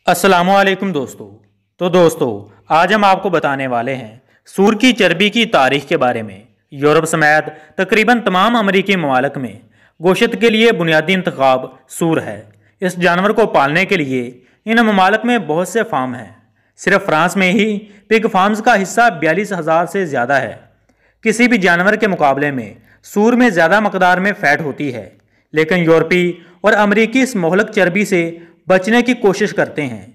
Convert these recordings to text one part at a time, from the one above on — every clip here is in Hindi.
अस्सलामुअलैकुम दोस्तों। तो दोस्तों, आज हम आपको बताने वाले हैं सूर की चर्बी की तारीख के बारे में। यूरोप समेत तकरीबन तमाम अमरीकी ममालिक में गोश्त के लिए बुनियादी इंतखाब सूर है। इस जानवर को पालने के लिए इन ममालिक में बहुत से फार्म हैं। सिर्फ फ्रांस में ही पिग फार्म्स का हिस्सा 42,000 से ज़्यादा है। किसी भी जानवर के मुकाबले में सूर में ज़्यादा मकदार में फ़ैट होती है, लेकिन यूरोपी और अमरीकी इस मोहलक चर्बी से बचने की कोशिश करते हैं।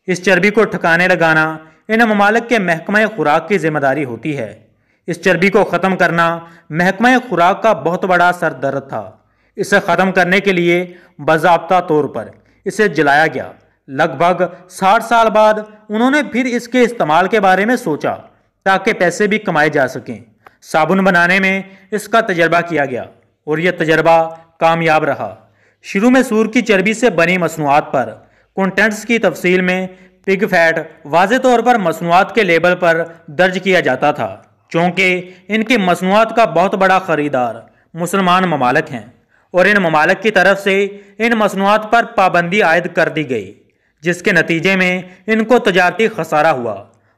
इस चर्बी को ठिकाने लगाना इन ममालिक के महकमा खुराक की जिम्मेदारी होती है। इस चर्बी को ख़त्म करना महकमा खुराक का बहुत बड़ा सरदर्द था। इसे ख़त्म करने के लिए बाज़ाब्ता तौर पर इसे जलाया गया। लगभग 60 साल बाद उन्होंने फिर इसके इस्तेमाल के बारे में सोचा ताकि पैसे भी कमाए जा सकें। साबुन बनाने में इसका तजर्बा किया गया और यह तजर्बा कामयाब रहा। शुरू में सूर की चर्बी से बनी मसनूआत पर कंटेंट्स की तफसील में पिग फैट वाज़े तौर पर मसनूआत के लेबल पर दर्ज किया जाता था, चूँकि इनकी मसनूआत का बहुत बड़ा ख़रीदार मुसलमान ममालिक हैं और इन ममालिक की तरफ से इन मसनूआत पर पाबंदी आयद कर दी गई, जिसके नतीजे में इनको तजारती खसारा हुआ।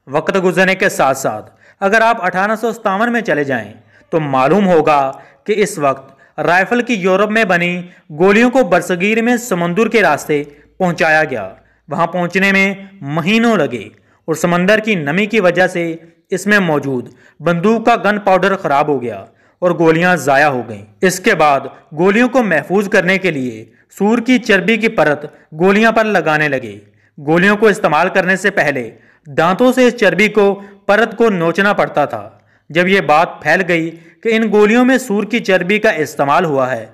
वक्त गुजरने के साथ साथ अगर आप 1857 में चले जाएं तो मालूम होगा कि इस वक्त राइफल की यूरोप में बनी गोलियों को बरसगीर में समुंदर के रास्ते पहुंचाया गया। वहां पहुंचने में महीनों लगे और समंदर की नमी की वजह से इसमें मौजूद बंदूक का गन पाउडर खराब हो गया और गोलियां ज़ाया हो गईं। इसके बाद गोलियों को महफूज करने के लिए सूर की चर्बी की परत गोलियां पर लगाने लगे। गोलियों को इस्तेमाल करने से पहले दांतों से इस चर्बी को परत को नोचना पड़ता था। जब यह बात फैल गई कि इन गोलियों में सूर की चर्बी का इस्तेमाल हुआ है,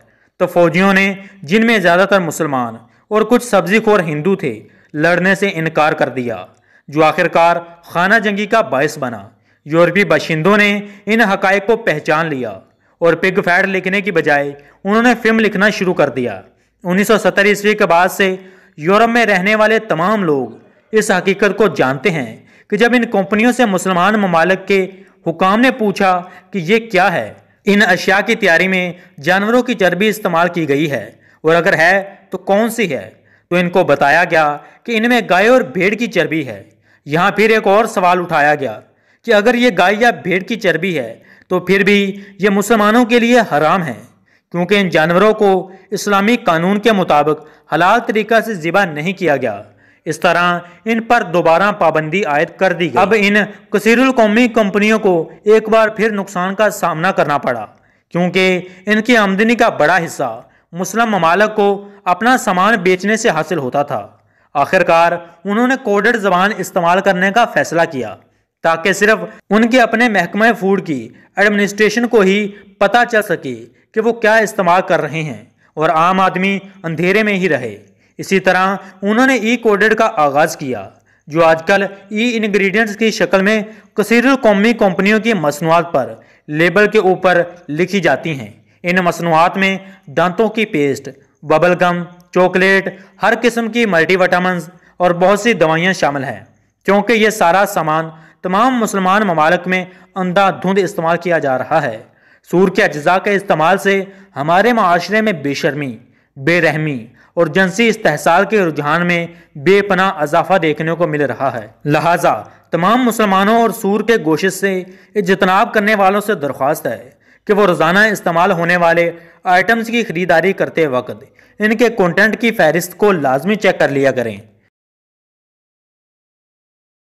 तो फौजियों ने, जिनमें ज़्यादातर मुसलमान और कुछ सब्जीखोर हिंदू थे, लड़ने से इनकार कर दिया, जो आखिरकार खाना जंगी का बायस बना। यूरोपी बाशिंदों ने इन हकायक को पहचान लिया और पिग फैट लिखने की बजाय उन्होंने फिल्म लिखना शुरू कर दिया। 1970 ईस्वी के बाद से यूरोप में रहने वाले तमाम लोग इस हकीकत को जानते हैं कि जब इन कंपनियों से मुसलमान ममालिक के हुकाम ने पूछा कि ये क्या है, इन अशिया की तैयारी में जानवरों की चर्बी इस्तेमाल की गई है और अगर है तो कौन सी है, तो इनको बताया गया कि इनमें गाय और भेड़ की चर्बी है। यहाँ फिर एक और सवाल उठाया गया कि अगर ये गाय या भेड़ की चर्बी है तो फिर भी ये मुसलमानों के लिए हराम है, क्योंकि इन जानवरों को इस्लामी कानून के मुताबिक हलाल तरीका से ज़िबा नहीं किया गया। इस तरह इन पर दोबारा पाबंदी आयद कर दी गई। अब इन कसीरुल कौमी कंपनियों को एक बार फिर नुकसान का सामना करना पड़ा, क्योंकि इनकी आमदनी का बड़ा हिस्सा मुस्लिम ममालिक को अपना सामान बेचने से हासिल होता था। आखिरकार उन्होंने कोडेड ज़बान इस्तेमाल करने का फैसला किया ताकि सिर्फ उनके अपने महकमा फूड की एडमिनिस्ट्रेशन को ही पता चल सके कि वो क्या इस्तेमाल कर रहे हैं और आम आदमी अंधेरे में ही रहे। इसी तरह उन्होंने ई कोडेड का आगाज़ किया, जो आजकल ई इंग्रेडिएंट्स की शक्ल में कसीरुल कौमी कंपनियों की मसनूआत पर लेबल के ऊपर लिखी जाती हैं। इन मसनूआत में दांतों की पेस्ट, बबल गम, चॉकलेट, हर किस्म की मल्टीविटामिन्स और बहुत सी दवाइयाँ शामिल हैं, क्योंकि ये सारा सामान तमाम मुसलमान ममालिक में अंधाधुंध इस्तेमाल किया जा रहा है। सूर के अज्जा के इस्तेमाल से हमारे माशरे में बेशर्मी, बेरहमी और जिनसी इस्तेहसाल के रुझान में बेपनाह इजाफा देखने को मिल रहा है। लिहाजा तमाम मुसलमानों और सूर के गोश्त से इज्तनाब करने वालों से दरख्वास्त है कि वो रोज़ाना इस्तेमाल होने वाले आइटम्स की खरीदारी करते वक्त इनके कंटेंट की फहरिस्त को लाजमी चेक कर लिया करें।